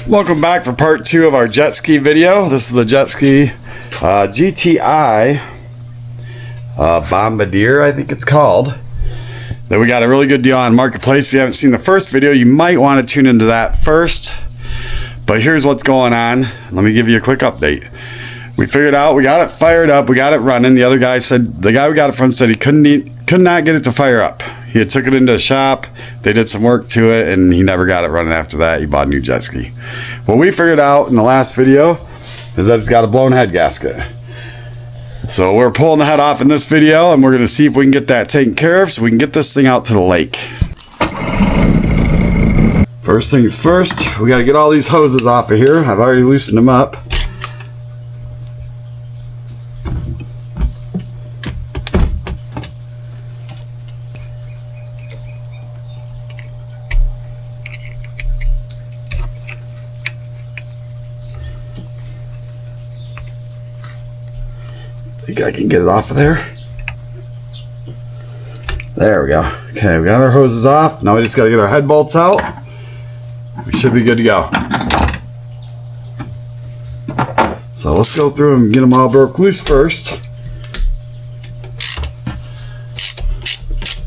Welcome back for part 2 of our jet ski video. This is the jet ski GTI Bombardier, I think it's called, that we got a really good deal on Marketplace. If you haven't seen the first video, you might want to tune into that first. But here's what's going on. Let me give you a quick update. We figured out, we got it fired up, we got it running. The other guy said, the guy we got it from said he could not get it to fire up. He had took it into a shop, they did some work to it, and he never got it running after that. He bought a new jet ski. What we figured out in the last video is that it's got a blown head gasket. So we're pulling the head off in this video, and we're going to see if we can get that taken care of so we can get this thing out to the lake. First things first, we got to get all these hoses off of here. I've already loosened them up. I think I can get it off of there. There we go. Okay, we got our hoses off. Now we just got to get our head bolts out. We should be good to go. So let's go through and get them all broke loose first.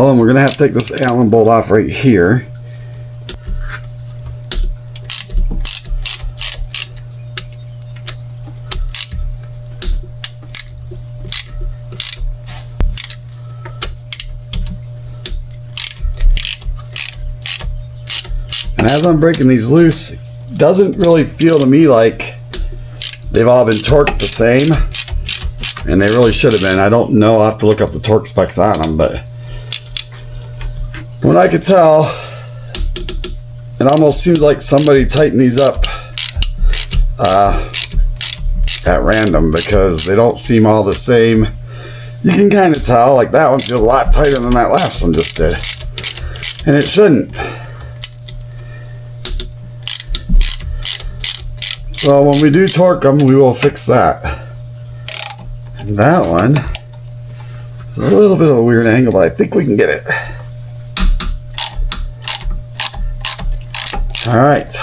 Oh, and we're going to have to take this Allen bolt off right here. And as I'm breaking these loose, it doesn't really feel to me like they've all been torqued the same, and they really should have been. I don't know, I'll have to look up the torque specs on them, but when I could tell, it almost seems like somebody tightened these up at random, because they don't seem all the same. You can kind of tell, like that one feels a lot tighter than that last one just did, and it shouldn't. So when we do torque them, we will fix that. And that one is a little bit of a weird angle, but I think we can get it. All right.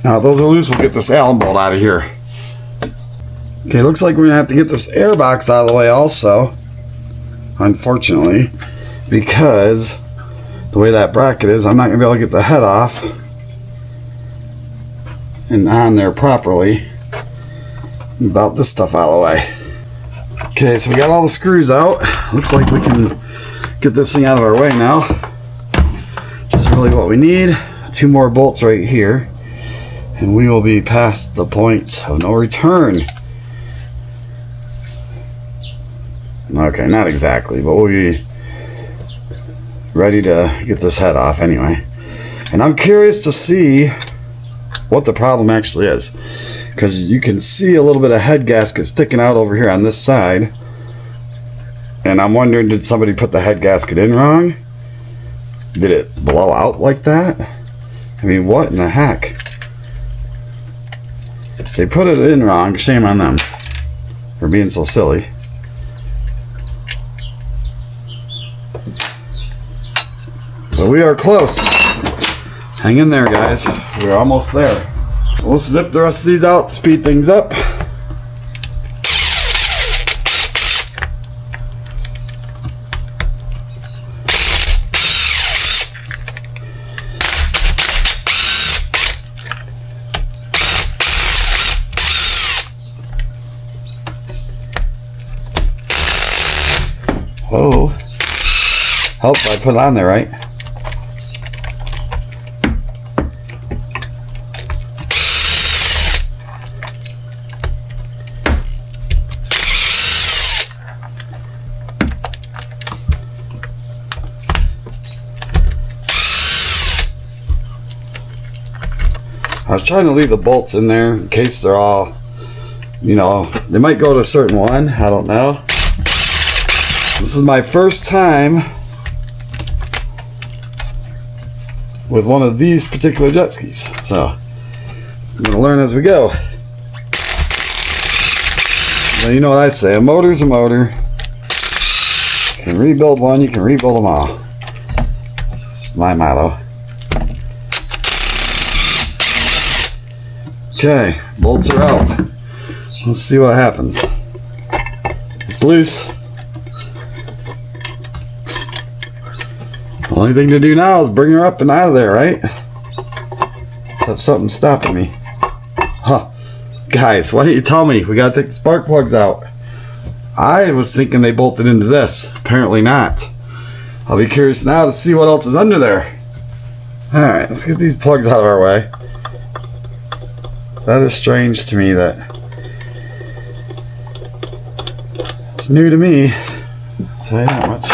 Now those are loose, we'll get this Allen bolt out of here. Okay, looks like we're gonna have to get this air box out of the way also, unfortunately, because the way that bracket is, I'm not gonna be able to get the head off and on there properly without this stuff out of the way. Okay, so we got all the screws out. Looks like we can get this thing out of our way now. Which is really what we need. 2 more bolts right here, and we will be past the point of no return. Okay, not exactly, but we'll be ready to get this head off anyway. And I'm curious to see what the problem actually is, because you can see a little bit of head gasket sticking out over here on this side, and I'm wondering, did somebody put the head gasket in wrong? Did it blow out like that? I mean, what in the heck? If they put it in wrong, shame on them for being so silly. So we are close. Hang in there, guys. We're almost there. We'll zip the rest of these out to speed things up. Whoa. Hope I put it on there right. I was trying to leave the bolts in there in case they're all, you know, they might go to a certain one. I don't know. This is my first time with one of these particular jet skis, so I'm going to learn as we go. Well, you know what I say, a motor's a motor. You can rebuild one, you can rebuild them all. That's my motto. Okay, bolts are out. Let's see what happens. It's loose. The only thing to do now is bring her up and out of there, right? Have something stopping me. Huh. Guys, why didn't you tell me? We gotta take the spark plugs out. I was thinking they bolted into this. Apparently not. I'll be curious now to see what else is under there. Alright, let's get these plugs out of our way. That is strange to me that it's new to me. I'll tell you that much.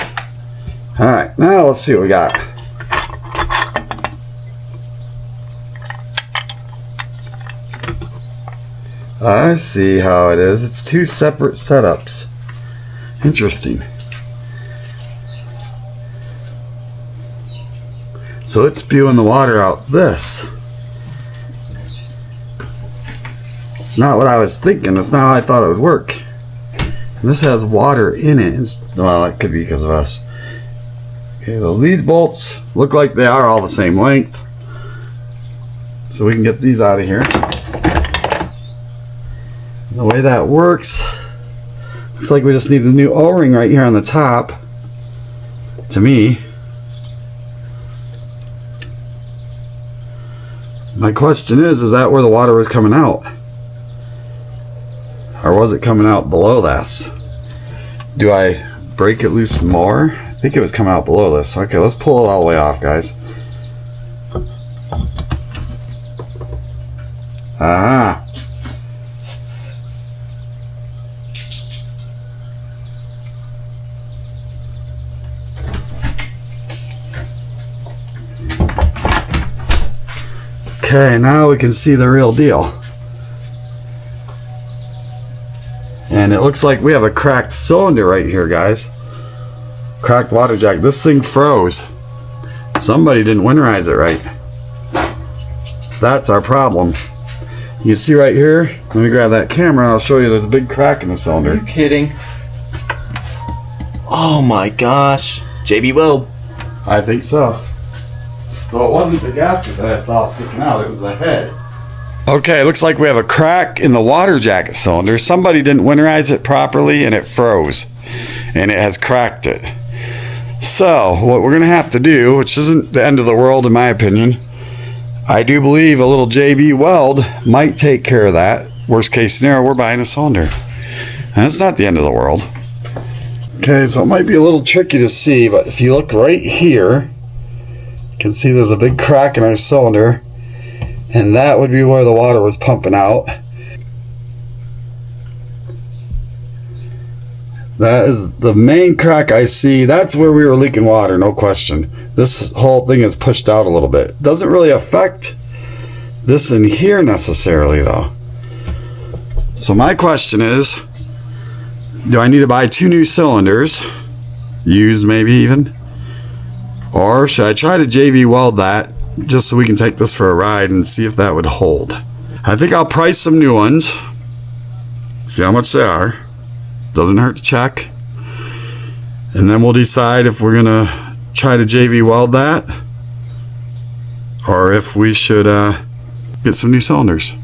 Alright, now let's see what we got. I see how it is. It's two separate setups. Interesting. So it's spewing the water out this. It's not what I was thinking. That's not how I thought it would work. And this has water in it. Well, it could be because of us. Okay, these bolts look like they are all the same length. So we can get these out of here. The way that works, looks like we just need the new O-ring right here on the top. To me. My question is that where the water was coming out? Or was it coming out below this? Do I break it loose more? I think it was coming out below this. Okay, let's pull it all the way off, guys. Aha. Okay, now we can see the real deal. And it looks like we have a cracked cylinder right here, guys. Cracked water jack. This thing froze. Somebody didn't winterize it right. That's our problem. You can see right here. Let me grab that camera and I'll show you there's a big crack in the cylinder. Are you kidding? Oh my gosh. JB Weld. I think so. So it wasn't the gasket that I saw sticking out, it was the head. Okay, looks like we have a crack in the water jacket cylinder. Somebody didn't winterize it properly and it froze. And it has cracked it. So, what we're going to have to do, which isn't the end of the world in my opinion, I do believe a little JB Weld might take care of that. Worst case scenario, we're buying a cylinder. And it's not the end of the world. Okay, so it might be a little tricky to see, but if you look right here, you can see there's a big crack in our cylinder, and that would be where the water was pumping out. That is the main crack I see. That's where we were leaking water, no question. This whole thing is pushed out a little bit. Doesn't really affect this in here necessarily though. So my question is, do I need to buy 2 new cylinders, used maybe even? Or should I try to JB Weld that just so we can take this for a ride and see if that would hold? I think I'll price some new ones, see how much they are. Doesn't hurt to check. And then we'll decide if we're gonna try to JB Weld that or if we should get some new cylinders.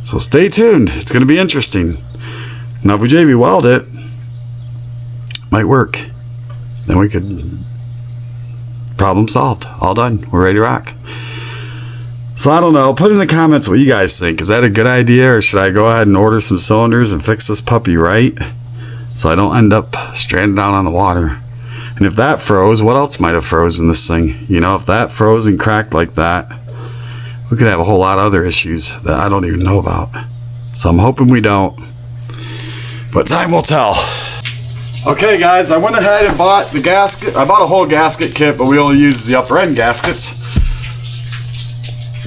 So stay tuned, it's gonna be interesting. Now if we JB Weld it, might work. Then we could, problem solved, all done, we're ready to rock. So I don't know, put in the comments what you guys think. Is that a good idea, or should I go ahead and order some cylinders and fix this puppy right so I don't end up stranded out on the water? And if that froze, what else might have frozen this thing? You know, if that froze and cracked like that, we could have a whole lot of other issues that I don't even know about. So I'm hoping we don't, but time will tell. Okay guys, I went ahead and bought the gasket. I bought a whole gasket kit, but we only used the upper end gaskets.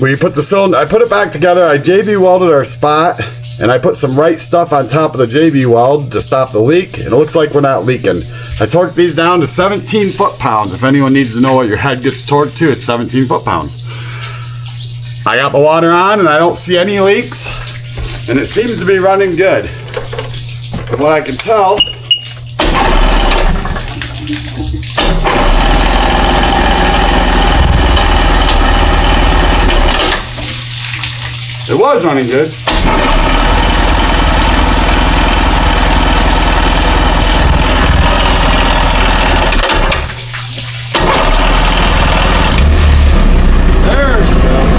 We put the cylinder, I put it back together, I JB welded our spot, and I put some right stuff on top of the JB weld to stop the leak, and it looks like we're not leaking. I torqued these down to 17 foot-pounds. If anyone needs to know what your head gets torqued to, it's 17 foot-pounds. I got the water on and I don't see any leaks, and it seems to be running good. From what I can tell, It was running good. There she goes.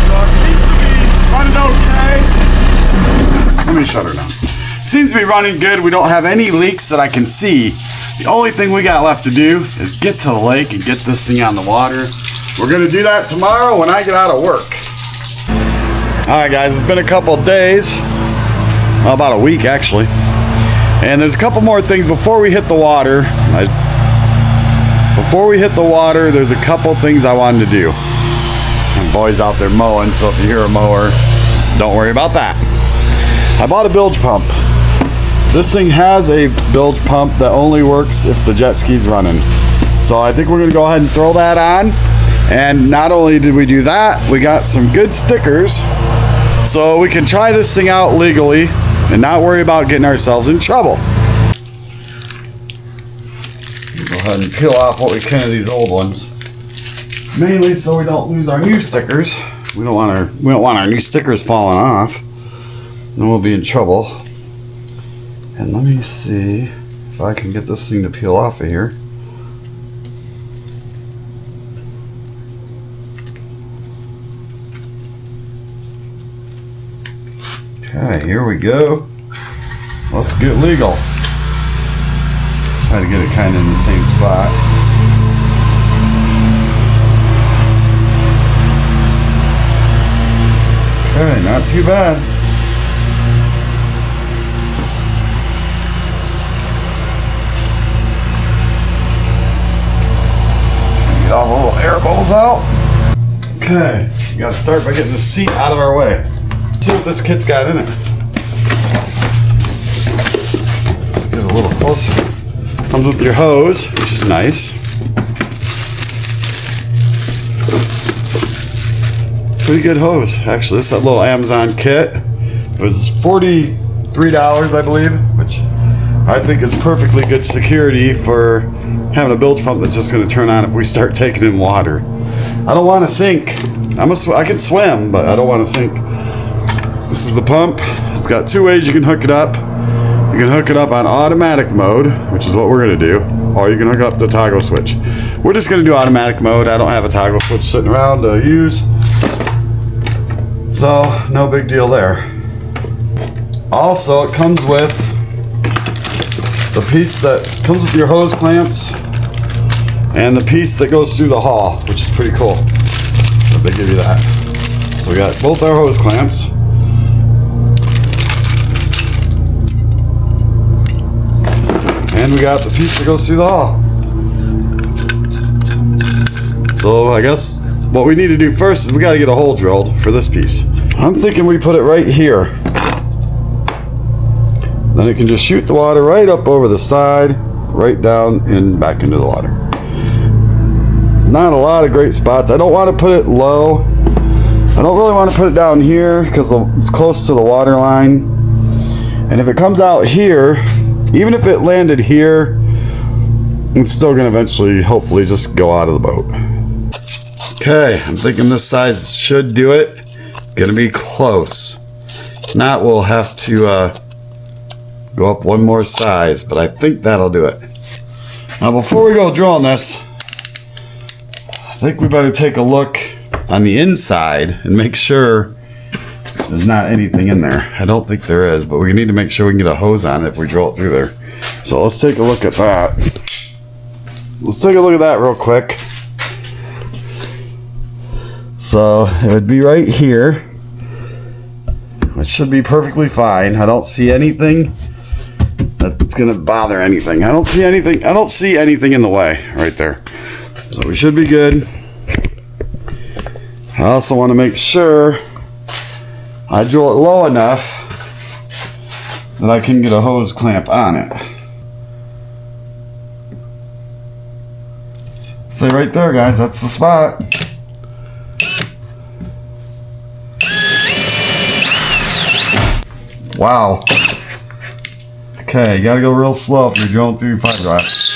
So it seems to be running okay. Let me shut her down. Seems to be running good. We don't have any leaks that I can see. The only thing we got left to do is get to the lake and get this thing on the water. We're gonna do that tomorrow when I get out of work. All right, guys, it's been a couple of days, well, about a week actually. And there's a couple more things before we hit the water. There's a couple things I wanted to do. And boys out there mowing, so if you hear a mower, don't worry about that. I bought a bilge pump. This thing has a bilge pump that only works if the jet ski's running. So I think we're gonna go ahead and throw that on. And not only did we do that, we got some good stickers so we can try this thing out legally and not worry about getting ourselves in trouble. Go ahead and peel off what we can of these old ones. Mainly so we don't lose our new stickers. We don't want our new stickers falling off. Then we'll be in trouble. And let me see if I can get this thing to peel off of here. Okay, here we go. Let's get legal. Try to get it kind of in the same spot. Okay, not too bad. Get all the little air bubbles out. Okay, you gotta start by getting the seat out of our way. Let's see what this kit's got in it. Let's get a little closer. Comes with your hose, which is nice. Pretty good hose, actually. This is that little Amazon kit. It was $43, I believe, which I think is perfectly good security for having a bilge pump that's just going to turn on if we start taking in water. I don't want to sink. I can swim, but I don't want to sink. This is the pump. It's got two ways you can hook it up. You can hook it up on automatic mode, which is what we're going to do, or you can hook up the toggle switch. We're just going to do automatic mode. I don't have a toggle switch sitting around to use, so no big deal there. Also, it comes with the piece that comes with your hose clamps and the piece that goes through the hull, which is pretty cool that they give you that. So we got both our hose clamps. And we got the piece that goes through the hull. So I guess what we need to do first is we got to get a hole drilled for this piece. I'm thinking we put it right here. Then it can just shoot the water right up over the side, right down and back into the water. Not a lot of great spots. I don't want to put it low. I don't really want to put it down here because it's close to the water line. And if it comes out here, even if it landed here, it's still going to eventually, hopefully, just go out of the boat. Okay, I'm thinking this size should do it. It's going to be close. If not, we'll have to go up one more size, but I think that'll do it. Now, before we go drilling this, I think we better take a look on the inside and make sure there's not anything in there. I don't think there is, but we need to make sure we can get a hose on it if we drill it through there. So let's take a look at that. Let's take a look at that real quick. So it would be right here, which should be perfectly fine. I don't see anything that's gonna bother anything. I don't see anything in the way right there. So we should be good. I also want to make sure I drill it low enough that I can get a hose clamp on it. Stay right there, guys. That's the spot. Wow. Okay, you gotta go real slow if you're drilling through fiberglass.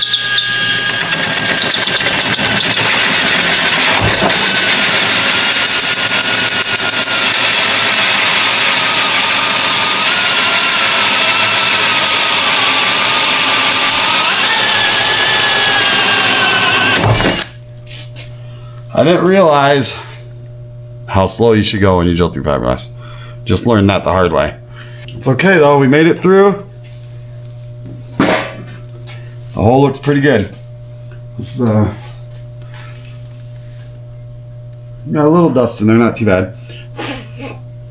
I didn't realize how slow you should go when you drill through fiberglass. Just learned that the hard way. It's okay though, we made it through. The hole looks pretty good. This got a little dust in there, not too bad.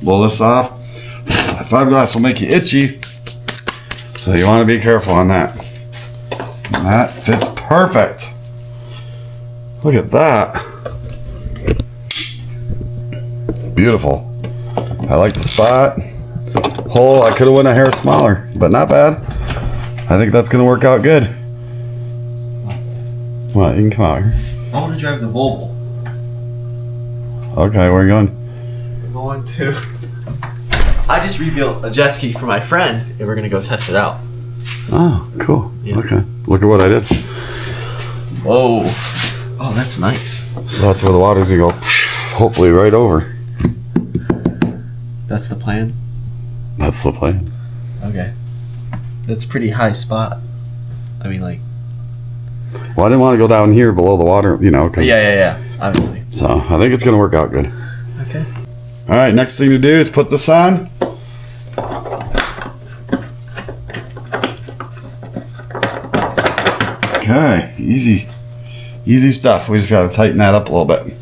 Blow this off. Fiberglass will make you itchy, so you want to be careful on that. And that fits perfect. Look at that. Beautiful. I like the spot. Hole, I could have went a hair smaller, but not bad. I think that's going to work out good. What, you can come out here. I want to drive the Volvo. Okay, where are you going? I'm going to... I just rebuilt a jet ski for my friend, and we're going to go test it out. Oh, cool. Yeah. Okay, look at what I did. Whoa. Oh, that's nice. So that's where the water's going to go, hopefully right over. That's the plan? That's the plan. Okay. That's a pretty high spot. I mean, like... Well, I didn't want to go down here below the water, you know. Yeah, obviously. So I think it's going to work out good. Okay. All right, next thing to do is put this on. Okay, easy stuff. We just got to tighten that up a little bit.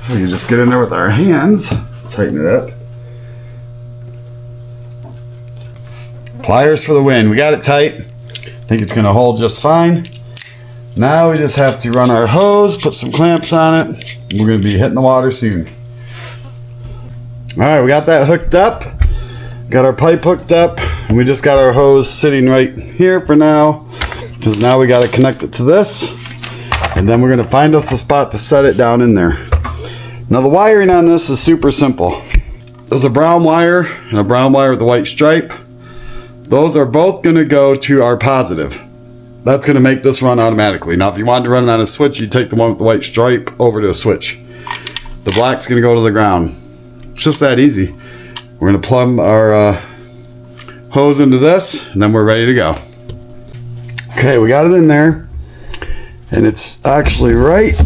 So you just get in there with our hands, tighten it up. Pliers for the win. We got it tight. I think it's gonna hold just fine. Now we just have to run our hose, put some clamps on it. We're gonna be hitting the water soon. All right, we got that hooked up. Got our pipe hooked up, and we just got our hose sitting right here for now, because now we gotta connect it to this, and then we're gonna find us the spot to set it down in there. Now the wiring on this is super simple. There's a brown wire and a brown wire with a white stripe. Those are both going to go to our positive. That's going to make this run automatically. Now if you wanted to run it on a switch, you take the one with the white stripe over to a switch. The black's going to go to the ground. It's just that easy. We're going to plumb our hose into this, and then we're ready to go. Okay, we got it in there, and it's actually right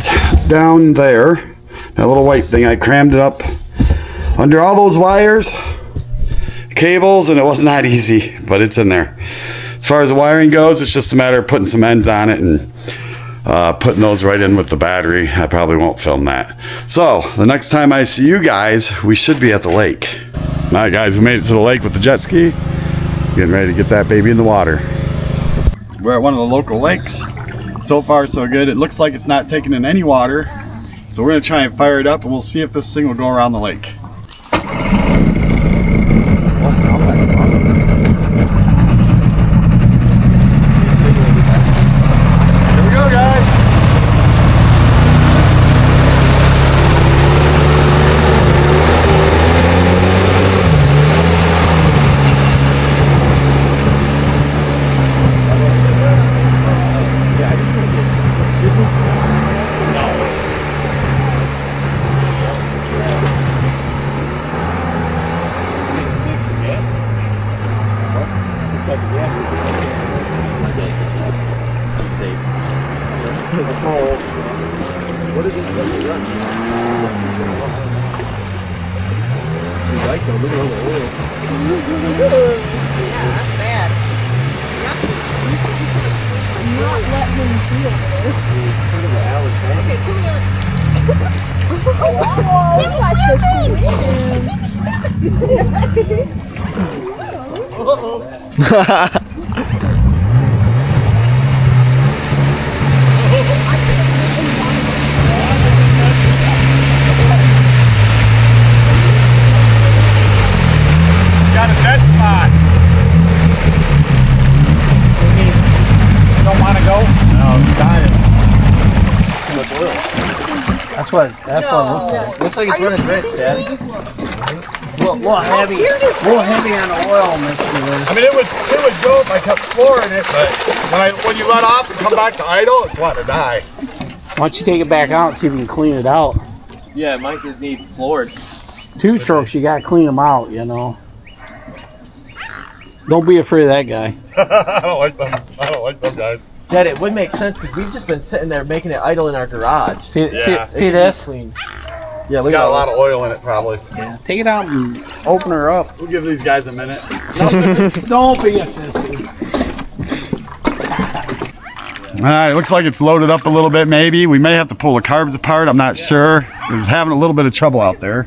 down there. That little white thing, I crammed it up under all those wires, cables, and it was not easy, but it's in there. As far as the wiring goes, it's just a matter of putting some ends on it and putting those right in with the battery. I probably won't film that. So the next time I see you guys, we should be at the lake. All right, guys, we made it to the lake with the jet ski. Getting ready to get that baby in the water. We're at one of the local lakes. So far, so good. It looks like it's not taking in any water. So we're going to try and fire it up, and we'll see if this thing will go around the lake. Here we go, guys. What is it that you run? You like them, look at all the oil. Yeah, that's bad. Not let him feel this. Okay, come here. Oh, wow. Got a dead spot. Don't want to go? No, it's dying. Too much oil. That's what it looks like. Looks like it's running rich, Dad. A little heavy on the oil, Mr. I mean, it would go if I kept flooring it, but when you let off and come back to idle, it's wanting to die. Why don't you take it back out and see if you can clean it out? Yeah, it might just need floored. 2 strokes, you gotta clean them out, you know. Don't be afraid of that guy. I don't like them. I don't like them guys. Dad, it would make sense because we've just been sitting there making it idle in our garage. See, Yeah. see this? Clean. Yeah, look Got a lot this. of oil in it probably. Yeah. Take it out and open her up. We'll give these guys a minute. Don't be a sissy. All right, it looks like it's loaded up a little bit maybe. We may have to pull the carbs apart. I'm not sure. It was having a little bit of trouble out there.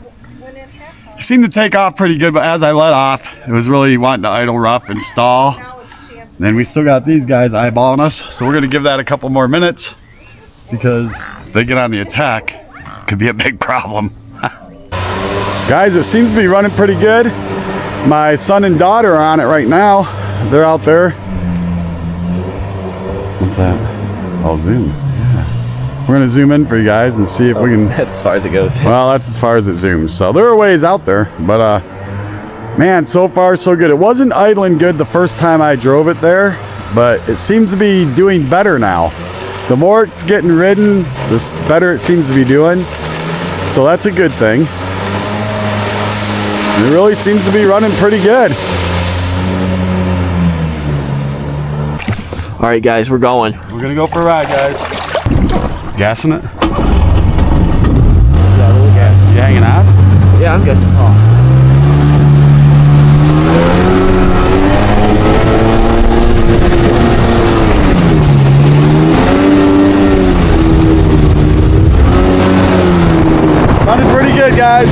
It seemed to take off pretty good, but as I let off, it was really wanting to idle rough and stall. Then we still got these guys eyeballing us, so we're gonna give that a couple more minutes because if they get on the attack, it could be a big problem. Guys, it seems to be running pretty good. My son and daughter are on it right now. They're out there. What's that? Oh, zoom. Yeah. We're gonna zoom in for you guys and see if we can. That's as far as it goes. Well, that's as far as it zooms. So there are ways out there, but man, so far so good. It wasn't idling good the first time I drove it there, but it seems to be doing better now. The more it's getting ridden, the better it seems to be doing. So that's a good thing. It really seems to be running pretty good. All right, guys, we're going. We're gonna go for a ride, guys. Gassing it? Yeah, a little gas. You hanging out? Yeah, I'm good. Running pretty good, guys.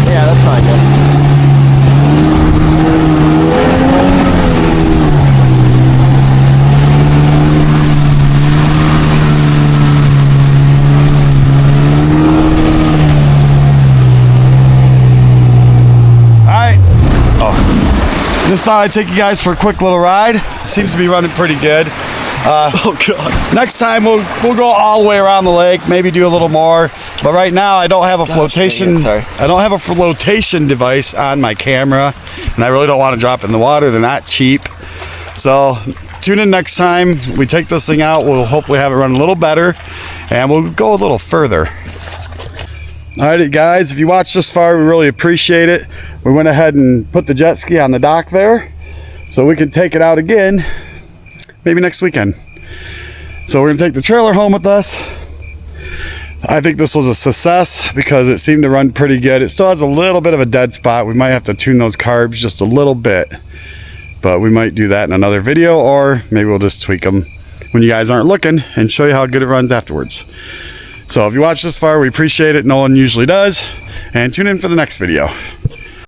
Yeah, that's fine, guys. Just thought I'd take you guys for a quick little ride. Seems to be running pretty good. Oh god. Next time we'll go all the way around the lake, maybe do a little more. But right now I don't have a flotation. sorry. I don't have a flotation device on my camera, and I really don't want to drop it in the water. They're not cheap. So tune in next time. We take this thing out. We'll hopefully have it run a little better, and we'll go a little further. Alright guys, if you watched this far, we really appreciate it. We went ahead and put the jet ski on the dock there so we can take it out again maybe next weekend. So we're gonna take the trailer home with us. I think this was a success because it seemed to run pretty good. It still has a little bit of a dead spot. We might have to tune those carbs just a little bit, but we might do that in another video, or maybe we'll just tweak them when you guys aren't looking and show you how good it runs afterwards. So if you watched this far, we appreciate it. No one usually does. And tune in for the next video.